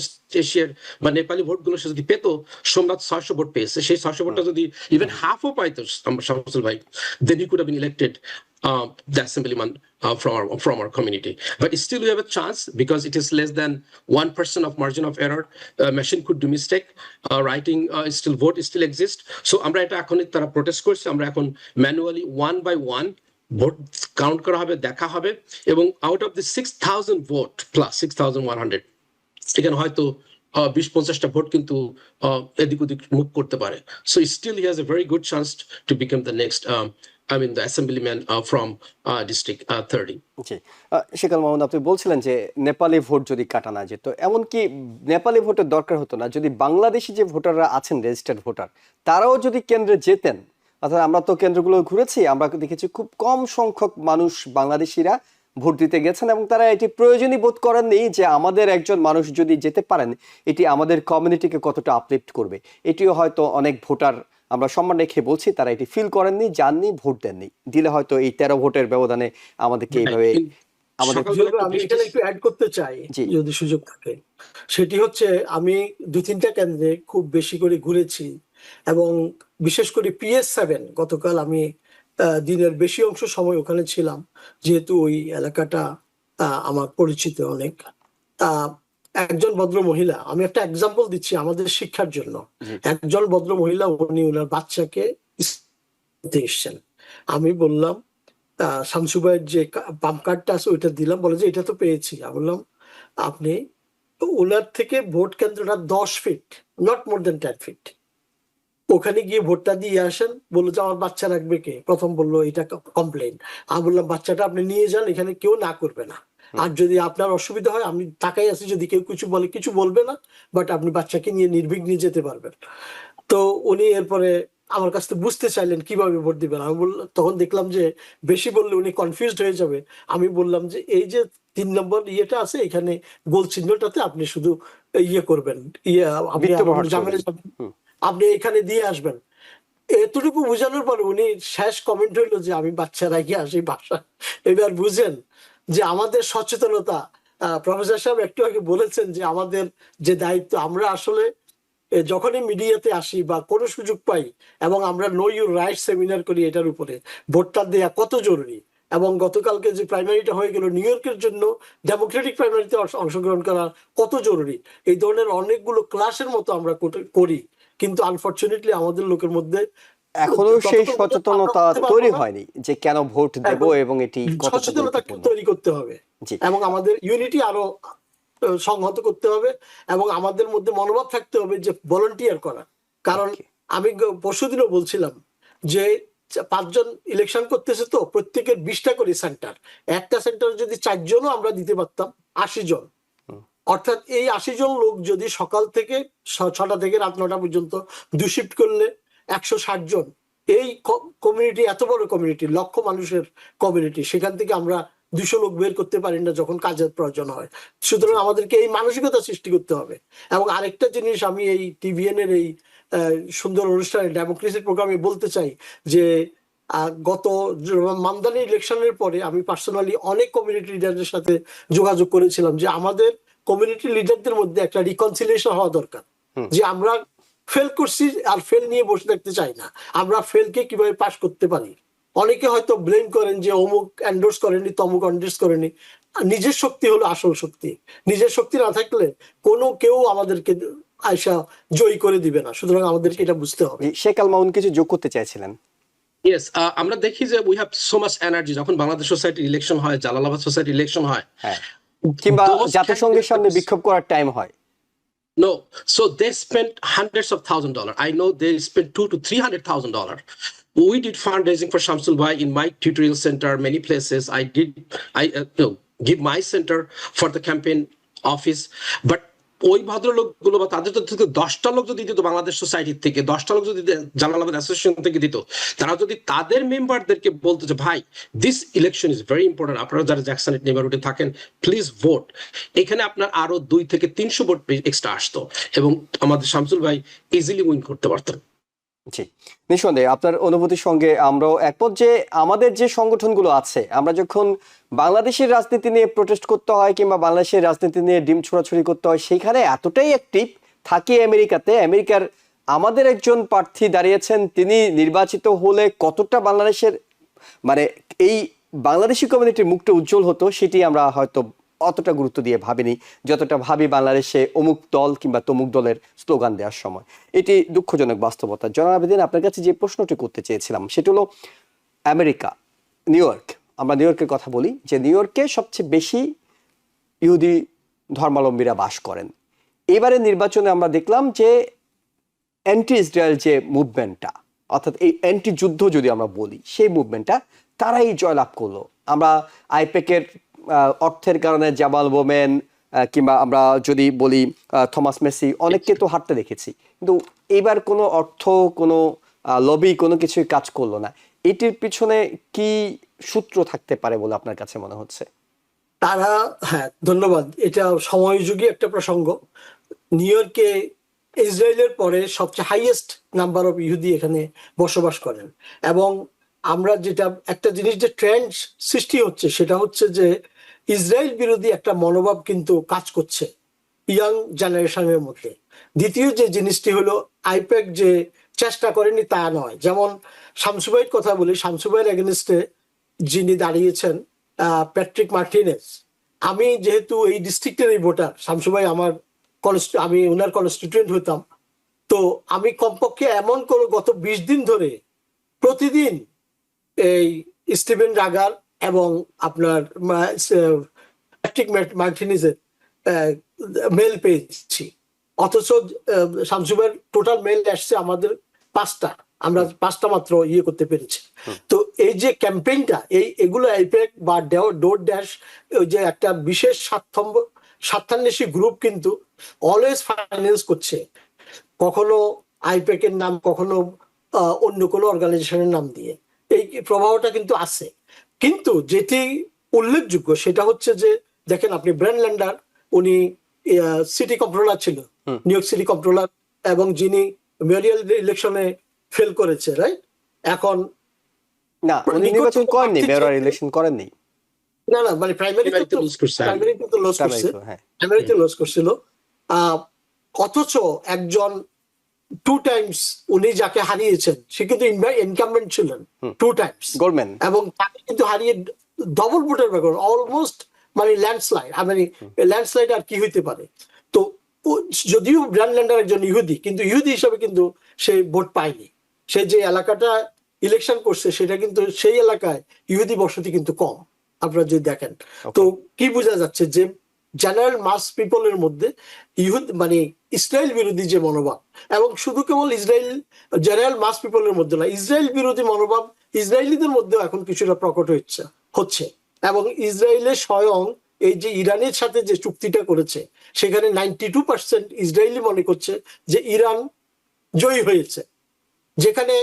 এশিয়ার বা নেপালি ভোটগুলো সে যদি পেতো, সোমনাথ 600 ভোট পেয়েছে, সেই 600 ভোটটা যদি ইভেন হাফও পাইতো শামসুল ভাই, then he could have been elected the assemblyman from our community. But still we have a chance because it is less than 1% of margin of error. Machine could do mistake. Writing still vote still exists. So আমরা এটা এখন তারা protest করছে, আমরা এখন manually 1 by 1 vote count করা হবে, দেখা হবে, এবং out of the 6000 vote plus 6100 এখানে হয়তো 20-50টা ভোট কিন্তু এদিক ওদিক মুভ করতে পারে। So still he has a very good chance to become the next the assemblyman from district 30. জি, শেখাল মোহাম্মদ, আপনি বলছিলেন যে নেপালি ভোট যদি কাটা না যেত, এমনকি নেপালি ভোটের দরকার হতো না যদি বাংলাদেশি যে ভোটাররা আছেন রেজিস্টার্ড ভোটার তারাও যদি কেন্দ্রে যেতেন। অর্থাৎ আমরা তো কেন্দ্রগুলো ঘুরেছি, আমরা দেখেছি খুব কম সংখ্যক মানুষ বাংলাদেশিরা ভোট দিতে গেছেন এবং তারা এটি প্রয়োজনই বোধ করেননি যে আমাদের একজন মানুষ যদি যেতে পারেন এটি আমাদের কমিউনিটিকে কতটা আপলিফট করবে। এটিও হয়তো অনেক ভোটার, আমরা সম্মান রেখে বলছি, তারা এটি ফিল করেননি, জাননি, ভোট দেননি। দিলে হয়তো এই 13 ভোটের ব্যবধানে আমাদেরকে এইভাবে আমি এখানে একটু অ্যাড করতে চাই যদি সুযোগ থাকে। সেটি হচ্ছে আমি 2-3টা কেন্দ্রে খুব বেশি করে ঘুরেছি এবং বিশেষ করে PS7 গতকাল আমি দিনের বেশি অংশ সময় ওখানে ছিলাম, যেহেতু ওই এলাকাটা আমার পরিচিত অনেক। একজন ভদ্র মহিলা, আমি একটা এক্সাম্পল দিচ্ছি আমাদের শিক্ষার জন্য। একজন ভদ্র মহিলা, উনি ওনার বাচ্চাকে এসছেন। আমি বললাম শামসু ভাইয়ের যে পাম্প কার্ডটা আছে ওইটা দিলাম, বলে যে এটা তো পেয়েছি। আমি বললাম আপনি ওনার থেকে ভোট কেন্দ্রটা 10 feet, not more than 10 feet, ওখানে গিয়ে ভোটটা দিয়ে আসেন। বললো যে আমার বাচ্চা রাখবে কে? প্রথম বললো এটা কমপ্লেন। আমি বললাম বাচ্চাটা আপনি নিয়ে যান, এখানে কেউ না করবে না, আর যদি আপনার অসুবিধা হয় আমি তাকাই আছি, যদি কেউ কিছু বলে কিছু বলবে না, বাট আপনি বাচ্চাকে নিয়ে নির্বিঘ্নে যেতে পারবেন। তো উনি এরপরে আমার কাছ থেকে বুঝতে চাইলেন কিভাবে ভোট দিবেন। আমি বললাম, তখন দেখলাম যে বেশি বললে উনি কনফিউজড হয়ে যাবে। আমি বললাম যে এই যে 3 নম্বর ইয়েটা আছে, এখানে গোল চিহ্নটাতে আপনি শুধু ইয়ে করবেন, আপনি এখানে দিয়ে আসবেন। এতটুকু বোঝানোর পর উনি শেষ কমেন্ট হইলো যে আমি বাচ্চা রাখি আসি বাসা। এবার বুঝেন যে আমাদের সচেতনতা। প্রফেসর সাহেব একটু আগে বলেছেন যে আমাদের যে দায়িত্ব, আমরা আসলে যখনই মিডিয়াতে আসি বা কোনো সুযোগ পাই এবং আমরা নো ইউর রাইট সেমিনার করি এটার উপরে, ভোটটা দেয়া কত জরুরি, এবং গতকালকে যে প্রাইমারিটা হয়ে গেল নিউ ইয়র্কের জন্য ডেমোক্রেটিক প্রাইমারিতে অংশগ্রহণ করা কত জরুরি। এই ধরনের অনেকগুলো ক্লাসের মতো আমরা করি, কিন্তু আনফরচুনেটলি আমাদের লোকের মধ্যে এখনো সেই ততটা সচেতনতা আমরা করতে পারবো তৈরি না। হয়নি যে কেন ভোট দেব এখন এবং এটি কতটা সচেতনতা গুরুত্বপূর্ণ। তৈরি করতে হবে জি এবং আমাদের ইউনিটি আরো সংহত করতে হবে এবং আমাদের মধ্যে মনোভাব থাকতে হবে যে ভলান্টিয়ার করা। কারণ ওকে আমি পরশুদিনও বলছিলাম যে 5 জন ইলেকশন করতেছে, তো প্রত্যেকের 20টা করে সেন্টার, একটা সেন্টারে যদি 4 জনও আমরা দিতে পারতাম 80 জন, অর্থাৎ এই 80 জন লোক যদি সকাল থেকে 6টা থেকে রাত 9টা পর্যন্ত 2 শিফট করলে 160 জন, এই কমিউনিটি এত বড় কমিউনিটি, লক্ষ মানুষের কমিউনিটি, সেখান থেকে আমরা 200 লোক বের করতে পারি না যখন কাজের প্রয়োজন হয়। সুতরাং আমাদেরকে এই মানসিকতা সৃষ্টি করতে হবে। এবং আরেকটা জিনিস আমি এই টিভিএন এর এই সুন্দর অনুষ্ঠানে ডেমোক্রেসির প্রোগ্রামে বলতে চাই যে গত মামদানি ইলেকশনের পরে আমি পার্সোনালি অনেক কমিউনিটি লিডারদের সাথে যোগাযোগ করেছিলাম যে আমাদের কমিউনিটি লিডারদের মধ্যে একটা রিকনসিলিয়েশন হওয়া দরকার, যে আমরা ফেল করছি আর ফেল নিয়ে বসে থাকতে চাই না, আমরা ফেলকে কিভাবে পাস করতে পারি। অনেকে হয়তো ব্লেম করেন যে অমুক এন্ডোর্স করেনি, তমুক এন্ডোর্স করেনি। নিজের শক্তি হলো আসল শক্তি। নিজের শক্তি না থাকলে কোনো কেউ আমাদেরকে আয়সা জয়ী করে দিবে না। সুতরাং আমাদেরকে এটা বুঝতে হবে। জি, শেখ আল মামুন কিছু যোগ করতে চাইছিলেন। ইয়েস, আমরা দেখি যে we have so much energy যখন বাংলাদেশ সোসাইটি ইলেকশন হয়, জালালাবাদ সোসাইটি ইলেকশন হয়, হ্যাঁ, কিংবা those জাতিসংঘের সামনে candidates- বিক্ষোভ করার টাইম হয়। No, so they spent hundreds of $1,000s. I know they spent $200,000 to $300,000. We did fundraising for Shamsul Bhai in my tutorial center, many places. Give my center for the campaign office, but ওই ভদ্রলোকগুলো বা তাদের থেকে 10টা লোক যদি দিত বাংলাদেশ সোসাইটির থেকে, 10টা লোক যদি জালালাবাদ অ্যাসোসিয়েশন থেকে দিত, তারা যদি তাদের মেম্বারদেরকে বলতো যে ভাই this election is very important, আপনারা যারা জ্যাকসনের নেইবারহুডে থাকেন প্লিজ ভোট, এখানে আপনার আরো 2 থেকে 300 ভোট এক্সট্রা আসতো এবং আমাদের শামসুল ভাই ইজিলি উইন করতে পারতেন। জি, নিঃসন্দেহে আপনার অনুভূতির সঙ্গে আমরাও একমত যে আমাদের যে সংগঠনগুলো আছে, আমরা যখন বাংলাদেশের রাজনীতি নিয়ে প্রোটেস্ট করতে হয় কিংবা বাংলাদেশের রাজনীতি নিয়ে ডিম ছোড়াছুড়ি করতে হয়, সেইখানে এতটাই অ্যাক্টিভ থাকি আমেরিকাতে। আমেরিকার আমাদের একজন প্রার্থী দাঁড়িয়েছেন, তিনি নির্বাচিত হলে কতটা বাংলাদেশের মানে এই বাংলাদেশি কমিউনিটির মুখটা উজ্জ্বল হতো, সেটি আমরা হয়তো অতটা গুরুত্ব দিয়ে ভাবিনি যতটা ভাবি বাংলাদেশে অমুক দল কিংবা তমুক দলের স্লোগান দেওয়ার সময়। এটি দুঃখজনক বাস্তবতা। জনাব আবেদিন, আপনার কাছে যে প্রশ্নটি করতে চেয়েছিলাম সেটা হলো আমেরিকা, নিউ ইয়র্ক, আমরা নিউ ইয়র্কের কথা বলি, যে নিউ ইয়র্কে সবচেয়ে বেশি ইহুদি ধর্মাবলম্বীরা বাস করেন। এবারে নির্বাচনে আমরা দেখলাম যে অ্যান্টি ইসরায়েল যে মুভমেন্টটা, অর্থাৎ এই অ্যান্টি যুদ্ধ যদি আমরা বলি, সেই মুভমেন্টটা তারাই জয়লাভ করলো। আমরা আইপ্যাকের অর্থের কারণে জামাল বোমেন কিংবা আমরা যদি বলি থমাস মেসি, অনেককে তো হারতে দেখেছি, কিন্তু এবার কোনো অর্থ, কোনো লবি, কোনো কিছুই কাজ করলো না। এটির পিছনে কি সূত্র থাকতে পারে বলে আপনার কাছে মনে হচ্ছে? তারা, হ্যাঁ ধন্যবাদ, এটা সময়যোগী একটা প্রসঙ্গ। নিউ ইয়র্কে ইসরায়েলের পরে সবচেয়ে হাইয়েস্ট নাম্বার অফ ইহুদি এখানে বসবাস করেন এবং আমরা যেটা একটা জিনিস যে ট্রেন্ড সৃষ্টি হচ্ছে সেটা হচ্ছে যে ইসরায়েল বিরোধী একটা মনোভাব কিন্তু কাজ করছে ইয়াং জেনারেশনের মধ্যে। দ্বিতীয় যে জিনিসটি হলো আইপ্যাক যে চেষ্টা করেনি তা নয়। যেমন শামসুভাইয়ের কথা বলি, শামসুভাইয়ের এগেনস্টে যিনি দাঁড়িয়েছেন প্যাট্রিক মার্টিনেজ, আমি যেহেতু এই ডিস্ট্রিক্টের ভোটার, শামসুভাই আমার আমি ওনার কনস্টিটিউয়েন্ট হতাম, তো আমি কমপক্ষে এমন করে গত 20 দিন ধরে প্রতিদিন এই স্টিভেন রাগার এবং আপনার প্যাট্রিক মার্টিনেজের মেল পেয়েছি, অথচ শামসুভাইয়ের টোটাল মেল আসছে আমাদের 5টা, আমরা 5টা মাত্র ইয়ে করতে পেরেছি। তো এই যে ক্যাম্পেইনটা, এগুলো আইপ্যাক বা ডোর ড্যাশ, ওই যে একটা বিশেষ স্বার্থান্বেষী গ্রুপ কিন্তু অলওয়েজ ফাইন্যান্স করছে, কখনো আইপ্যাকের নাম, কখনো অন্য কোনো অর্গানাইজেশনের নাম দিয়ে। এই প্রভাবটা কিন্তু আছে। কিন্তু যেটি উল্লেখযোগ্য সেটা হচ্ছে যে দেখেন আপনি ব্র্যান্ড ল্যান্ডার, উনি সিটি কন্ট্রোলার ছিল, নিউ ইয়র্ক সিটি কন্ট্রোলার, এবং যিনি মেয়রিয়াল ইলেকশনে ফেল করেছে, রাইট? এখন না, উনি নির্বাচন করেননি, মেয়র ইলেকশন করেননি। না না, মানে প্রাইমারিতে তো লস করছে, হ্যাঁ, প্রাইমারিতে লস করছিল। অথচ একজন টু টাইমস উনি যাকে হারিয়েছেন সে কিন্তু ইনকামবেন্ট ছিলেন টু টাইমস, গোল্ডম্যান। এবং তাকে কিন্তু হারিয়ে ডবল ভোটের ব্যাপার, অলমোস্ট মানে ল্যান্ডস্লাইড। মানে ল্যান্ডস্লাইড আর কি হইতে পারে। তো যদিও ব্রানল্যান্ডার একজন ইহুদি, কিন্তু ইহুদি হিসাবে কিন্তু সে ভোট পায়নি। সে যে এলাকাটা ইলেকশন করছে সেটা কিন্তু সেই এলাকায় ইহুদি বসতি কিন্তু কম, আপনারা যদি দেখেন। তো কি বোঝা যাচ্ছে যে জেনারেল মাস পিপলের মধ্যে মানে ইসরায়েল বিরোধী যে মনোভাব, এবং শুধু কেবল ইসরায়েল জেনারেল মাস পিপলের মধ্যে না, ইসরায়েল বিরোধী মনোভাব ইসরায়েলিদের মধ্যেও এখন কিছুটা প্রকট হচ্ছে। এবং ইসরায়েলের স্বয়ং এই যে ইরানের সাথে যে চুক্তিটা করেছে সেখানে 92% ইসরায়েলি মনে করছে যে ইরান জয়ী হয়েছে, যেখানে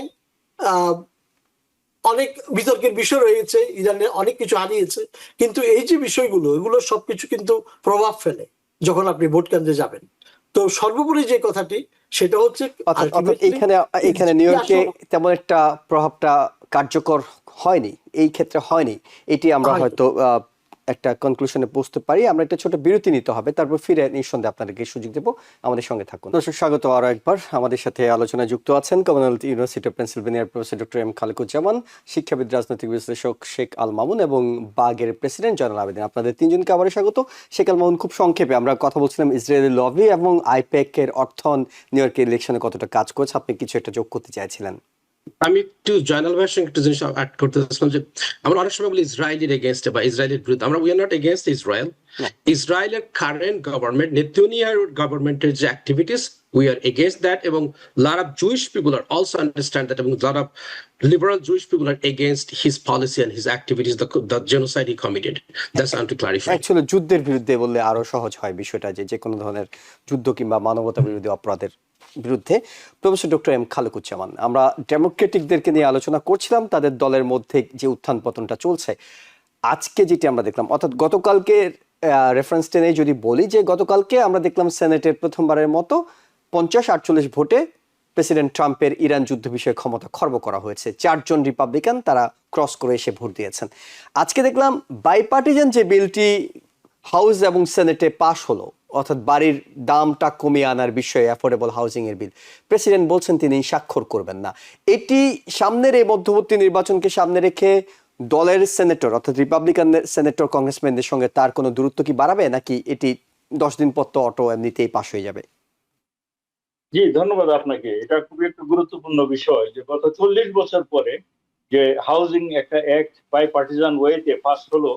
অনেক বিতর্কের বিষয় রয়েছে, ইরানের অনেক কিছু হারিয়েছে, কিন্তু এই যে বিষয়গুলো এগুলো সবকিছু কিন্তু প্রভাব ফেলে যখন আপনি ভোট কেন্দ্রে যাবেন। তো সর্বোপরি যে কথাটি সেটা হচ্ছে এখানে নিউ ইয়র্কে তেমন একটা প্রভাবটা কার্যকর হয়নি, এই ক্ষেত্রে হয়নি, এটি আমরা হয়তো একটা কনক্লুশনে পৌঁছতে পারি। আমরা একটা ছোট বিরতি নিতে হবে, তারপর ফিরে নিঃসন্দেহে আপনাদেরকে সুযোগ দেব। আমাদের সঙ্গে থাকুন। দর্শক, স্বাগত আরো একবার। আমাদের সাথে আলোচনায় যুক্ত আছেন কমনওয়েলথ ইউনিভার্সিটি অফ পেনসিলভেনিয়ার প্রফেসর ডক্টর এম খালেকুজ্জামান, শিক্ষাবিদ, রাজনৈতিক বিশ্লেষক শেখ আল মামুন এবং বাগের প্রেসিডেন্ট জয়নাল আবেদিন। আপনাদের তিনজনকে আবারও স্বাগত। শেখ আল মামুন, খুব সংক্ষেপে আমরা কথা বলছিলাম ইসরায়েলি লবি এবং আইপ্যাক এর অর্থন নিউ ইয়র্কের ইলেকশনে কতটা কাজ করছে, আপনি কিছু একটা যোগ করতে চাইছিলেন। আমি একটু জয়নাল ভাইয়ের সঙ্গে একটু জিনিস অ্যাড করতে চাচ্ছিলাম যে আমরা অনেক সময় বলি ইসরায়েলের এগেনস্টে বা ইসরায়েলের বিরুদ্ধে। আমরা we are not against Israel. ইসরায়েলের কারেন্ট গভর্নমেন্ট, নেতানিয়াহুর গভর্নমেন্টের যে activities, we are against that, এবং lot of Jewish people are also understand that, এবং lot of liberal Jewish people are against his policy and his activities, the genocide he committed. That's I want to clarify. Actually যুদ্ধের বিরুদ্ধে বললে আরো সহজ হয় বিষয়টা, যে কোনো ধরনের যুদ্ধ কিংবা মানবতা বিরোধী অপরাধের বিরুদ্ধে। প্রফেসর ডক্টর এম খালেকুজ্জামান, আমরা ডেমোক্রেটিকদেরকে নিয়ে আলোচনা করছিলাম, তাদের দলের মধ্যে যে উত্থান পতনটা চলছে। আজকে যেটি আমরা দেখলাম, অর্থাৎ গতকালকে রেফারেন্স টেনে যদি বলি, যে গতকালকে আমরা দেখলাম সেনেটের প্রথমবারের মতো 50-48 ভোটে প্রেসিডেন্ট ট্রাম্পের ইরান যুদ্ধ বিষয়ে ক্ষমতা খর্ব করা হয়েছে। 4 জন রিপাবলিকান তারা ক্রস করে এসে ভোট দিয়েছেন। আজকে দেখলাম বাইপার্টিজান যে বিলটি হাউস এবং সেনেটে পাশ হলো, অর্থাৎ বাড়ির দামটা কমিয়ে আনার বিষয়ে, অ্যাফোর্ডেবল হাউজিং এর বিল, প্রেসিডেন্ট বলছেন তিনি স্বাক্ষর করবেন না। এটি সামনের এই মধ্যবর্তী নির্বাচনকে সামনে রেখে দলের সেনেটর, অর্থাৎ রিপাবলিকান সেনেটর কংগ্রেসম্যানদের সঙ্গে তার কোনো দূরত্ব কি বাড়াবে, নাকি এটি 10 দিন পর তো অটো এমনিতেই পাশ হয়ে যাবে? জি, ধন্যবাদ আপনাকে। এটা খুবই একটা গুরুত্বপূর্ণ বিষয় যে গত 40 বছর পরে যে হাউজিং একটা অ্যাক্ট বাই পার্টিজান ওয়েতে পাস হলো,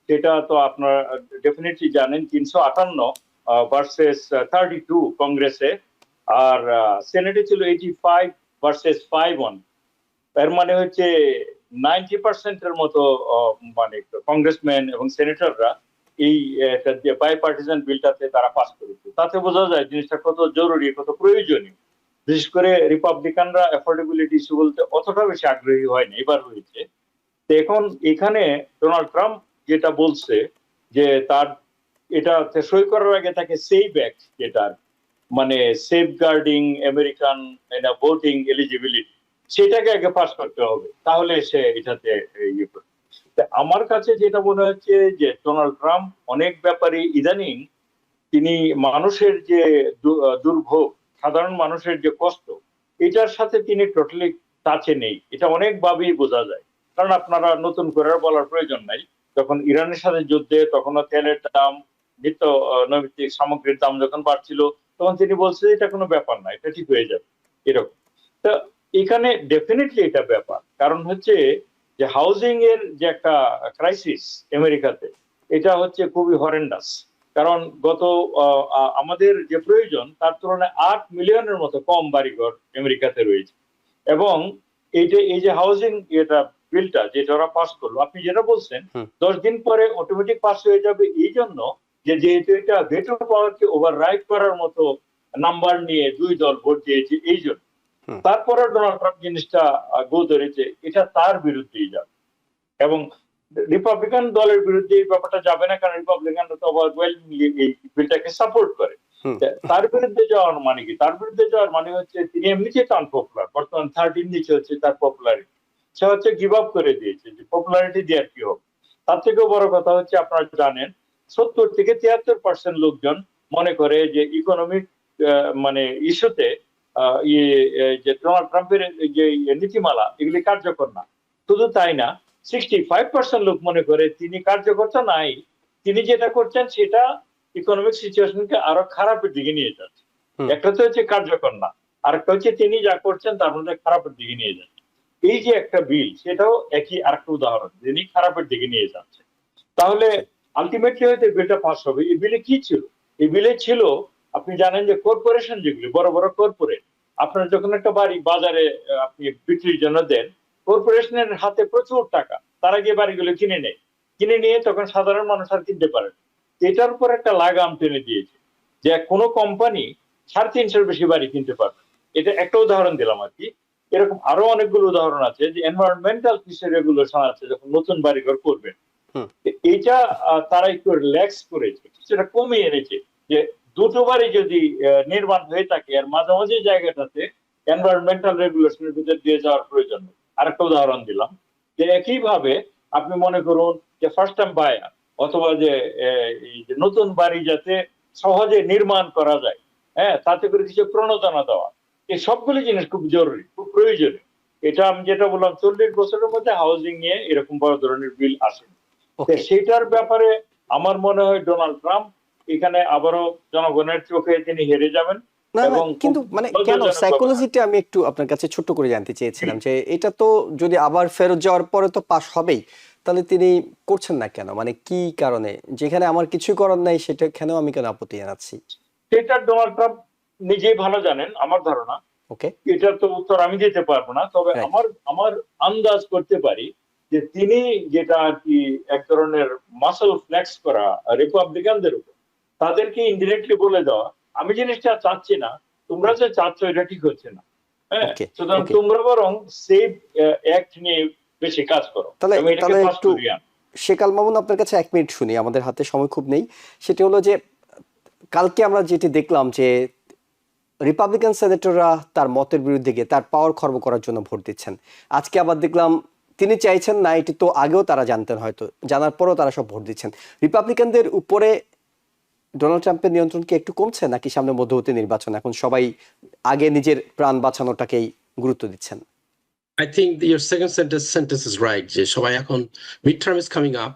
সেটা তো আপনারা ডেফিনেটলি জানেন। 358 ভার্সেস 32 কংগ্রেসে, আর সেনেটে ছিল 85 ভার্সেস 51। এর মানে হচ্ছে 90% এর মতো মানে কংগ্রেসম্যান এবং সেনেটররা এই বাই পার্টিজান বিলটাতে তারা পাস করেছে। তাতে বোঝা যায় জিনিসটা কত জরুরি, কত প্রয়োজনীয়। বিশেষ করে রিপাবলিকানরা অ্যাফোর্ডেবিলিটি ইস্যু বলতে অতটা বেশি আগ্রহী হয়নি, এবার হয়েছে। তো এখন এখানে ডোনাল্ড ট্রাম্প যেটা বলছে যে তার এটা সই করার আগে তাকে সেভ অ্যাক্ট, যেটা মানে safe guarding American voting eligibility, সেটাকে আগে পাস করতে হবে, তাহলে সে এটাতে ইয়ে করবে। আমার কাছে যেটা মনে হচ্ছে যে ডোনাল্ড ট্রাম্প অনেক ব্যাপারে ইদানিং তিনি মানুষের যে দুর্ভোগ, সাধারণ মানুষের যে কষ্ট, এটার সাথে তিনি টোটালি টাচে নেই। এটা অনেকভাবেই বোঝা যায়। কারণ আপনারা নতুন করে বলার প্রয়োজন নাই, যখন ইরানের সাথে যুদ্ধে তখনও তেলের দাম, নিত্য নৈমিত্তিক সামগ্রীর দাম যখন বাড়ছিল, তখন তিনি বলছেন এটা কোনো ব্যাপার না, এটা ঠিক হয়ে যাবে, এরকম। তো এখানে ডেফিনেটলি এটা ব্যাপার। কারণ হচ্ছে যে হাউজিং এর যে একটা ক্রাইসিস আমেরিকাতে, এটা হচ্ছে খুবই হরেন্ডাস। কারণ গত আমাদের যে প্রয়োজন তার তুলনায় 8 মিলিয়নের মতো কম বাড়িঘর আমেরিকাতে রয়েছে। এবং এই যে হাউজিং এটা বিলটা যেটা ওরা পাস করলো, আপনি যেটা বলছেন 10 দিন পরে অটোমেটিক পাস হয়ে যাবে, এই জন্য যেহেতু এটা ভেটো পাওয়ারকে ওভাররাইড করার মতো নাম্বার নিয়ে 2 দল ভোট দিয়েছে, এই জন্য। তারপরে ডোনাল্ড ট্রাম্প জিনিসটা গো ধরেছে এটা তার বিরুদ্ধেই যাবে, এবং রিপাবলিকান দলের বিরুদ্ধে এই ব্যাপারটা যাবে না, কারণ রিপাবলিকানরা তো ওভারওয়েলমিংলি এই বিলটাকে সাপোর্ট করে। তার বিরুদ্ধে যাওয়ার মানে কি? তার বিরুদ্ধে যাওয়ার মানে হচ্ছে তিনি এমনিতেই আনপপুলার, বর্তমান 13 নিচে হচ্ছে তার পপুলারিটি, সে হচ্ছে গিভ আপ করে দিয়েছে। যে পপুলারিটি দিয়ে আর কি হবে? তার থেকেও বড় কথা হচ্ছে আপনারা জানেন 70 থেকে 73% লোকজন মনে করে যে ইকোনমিক মানে ইস্যুতে যে ডোনাল্ড ট্রাম্পের যে নীতিমালা এগুলি কার্যকর না। শুধু তাই না, 65% লোক মনে করে তিনি কার্যকর তো নাই, তিনি যেটা করছেন সেটা ইকোনমিক সিচুয়েশনকে আরো খারাপের দিকে নিয়ে যাচ্ছে। একটা তো হচ্ছে কার্যকর না, আরেকটা হচ্ছে তিনি যা করছেন তার মধ্যে খারাপের দিকে নিয়ে যাচ্ছে। এই যে একটা বিল, সেটাও একই আরেকটা উদাহরণ, তিনি খারাপের দিকে নিয়ে যাচ্ছে। তাহলে আলটিমেটলি হয়তো বিলটা পাস হবে। এই বিলে কি ছিল? এই বিলে ছিল, আপনি জানেন যে কর্পোরেশন যেগুলি বড় বড় কর্পোরেট, আপনার যখন একটা বাড়ি বাজারে আপনি বিক্রির জন্য দেন, কর্পোরেশনের হাতে প্রচুর টাকা, তারা গিয়ে বাড়িগুলো কিনে নেয়, কিনে নিয়ে তখন সাধারণ মানুষ আর কিনতে পারে না। এটার উপর একটা লাগাম টেনে দিয়েছে যে কোনো কোম্পানি 350 বেশি বাড়ি কিনতে পারবে। এটা একটা উদাহরণ দিলাম আর কি। এরকম আরো অনেকগুলো উদাহরণ আছে যে এনভায়রনমেন্টাল কিছু রেগুলেশন আছে যখন নতুন বাড়িঘর করবেন, এইটা তারা একটু রিল্যাক্স করেছে, সেটা কমিয়ে এনেছে যে দুটো বাড়ি যদি নির্মাণ হয়ে থাকে আর মাঝামাঝি জায়গাটাতে এনভায়রনমেন্টাল রেগুলেশনের ভিতর দিয়ে যাওয়ার প্রয়োজন নেই। আরেকটা উদাহরণ দিলাম যে একইভাবে আপনি মনে করুন যে ফার্স্ট টাইম বায়ার অথবা যে নতুন বাড়ি যাতে সহজে নির্মাণ করা যায়, হ্যাঁ, তাতে করে কিছু প্রণোদনা দেওয়া, এই সবগুলি জিনিস খুব জরুরি, খুব প্রয়োজনীয়। এটা আমি যেটা বললাম 40 বছরের মধ্যে হাউজিং নিয়ে এরকম বড় ধরনের বিল আসে। সেটার ব্যাপারে আমার মনে হয় ডোনাল্ড ট্রাম্প এখানে আবারও জনগণের চোখে তিনি হেরে যাবেন। কিন্তু মানে কেন সাইকোলজিটা আমি একটু আপনার কাছে ছোট্ট করে জানতে চেয়েছিলাম যে এটা তো যদি আবার ফেরত যাওয়ার পরে তো পাস হবেই, তাহলে তিনি করছেন না কেন? মানে কি কারণে? যেখানে আমার কিছু করার নাই সেটাখানেও আমি কেন আপত্তি জানাচ্ছি? সেটা ডোনাল্ড ট্রাম্প নিজেই ভালো জানেন, আমার ধারণা। ওকে, এটার তো উত্তর আমি দিতে পারবো না, তবে আমার আন্দাজ করতে পারি যে তিনি যেটা আর কি এক ধরনের মাসল ফ্লেক্স করা রিপাবলিকানদের উপর, তাদেরকে ইনডিরেক্টলি বলে দেওয়া আমি জিনিসটা চাচ্ছি না, তোমরা যে চাচ্ছ এটা ঠিক হচ্ছে না, হ্যাঁ, সুতরাং তোমরা বরং সেভ অ্যাক্ট নিয়ে বেশি কাজ করো। তাহলে একটু শেখ আল মামুন আপনার কাছে 1 মিনিট শুনি, আমাদের হাতে সময় খুব নেই। সেটা হলো যে কালকে আমরা যেটি দেখলাম যে রিপাবলিকান সেনেটররা তার মতের বিরুদ্ধে গিয়ে তার পাওয়ার খর্ব করার জন্য ভোট দিচ্ছেন। আজকে আবার দেখলাম তিনি চাইছেন না, এটি তো আগেও তারা জানতেন, হয়তো জানার পরেও তারা সব ভোট দিচ্ছেন। রিপাবলিকানদের উপরে ডোনাল্ড ট্রাম্পের নিয়ন্ত্রণ কি একটু কমছে, নাকি সামনে মধ্যবর্তী নির্বাচন এখন সবাই আগে নিজের প্রাণ বাঁচানোটাকেই গুরুত্ব দিচ্ছেন? I think your second sentence is right. যে সবাই এখন midterm is coming up.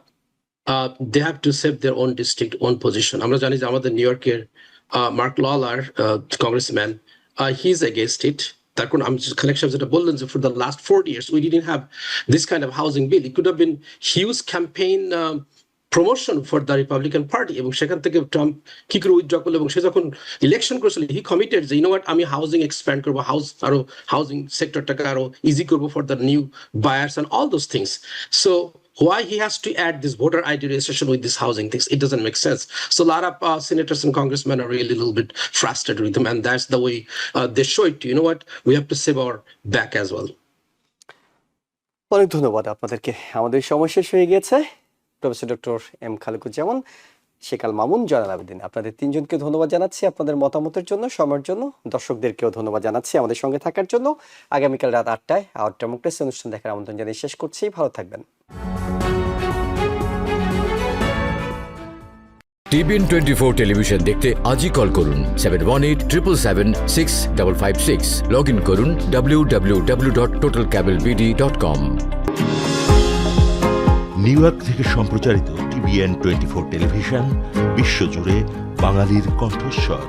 They have to save their own district, own position. আমরা জানি যে আমাদের নিউ ইয়র্কের mark ললার congressman, he is against it. তার কোন আমি কানেকশন যেটা বললেন যে for the last 40 years we didn't have this kind of housing bill. It could have been huge campaign promotion for the Republican Party, এবং সেখান থেকে ট্রাম্প কি করে উইথড্র করলো, এবং সে যখন ইলেকশন করেছিল হি কমিটেড যে ইউনো হোয়াট, আমি হাউজিং এক্সপ্যান্ড করবো, আরো হাউজিং সেক্টরটাকে আরো ইজি করবো for the new buyers and all those things. So why he has to add this voter ID registration with this housing things, it doesn't make sense. So a lot of senators and congressmen are really a little bit frustrated with him, and that's the way they show it. You know what, we have to save our back as well. অনেক ধন্যবাদ আপনাদেরকে। আমাদের সময় শেষ হয়ে গেছে। Professor doctor M Khalequzzaman, Sheikh Al Mamun, Zainal Abedin, আপনাদের তিনজনকে ধন্যবাদ জানাচ্ছি আপনাদের মতামতের জন্য, সময়ের জন্য। দর্শকদেরকেও ধন্যবাদ জানাচ্ছি আমাদের সঙ্গে থাকার জন্য। আগামীকাল রাত 8টায় আওয়ার ডেমোক্রেসি অনুষ্ঠান দেখার আমন্ত্রণ জানিয়ে শেষ করছি। ভালো থাকবেন। টিবিএন 24 টেলিভিশন দেখতে আজই কল করুন 7187776556। লগ ইন করুন www.totalcablebd.com। নিউ ইয়র্ক থেকে সম্প্রচারিত টিবিএন 24 টেলিভিশন বিশ্বজুড়ে বাঙালির কণ্ঠস্বর।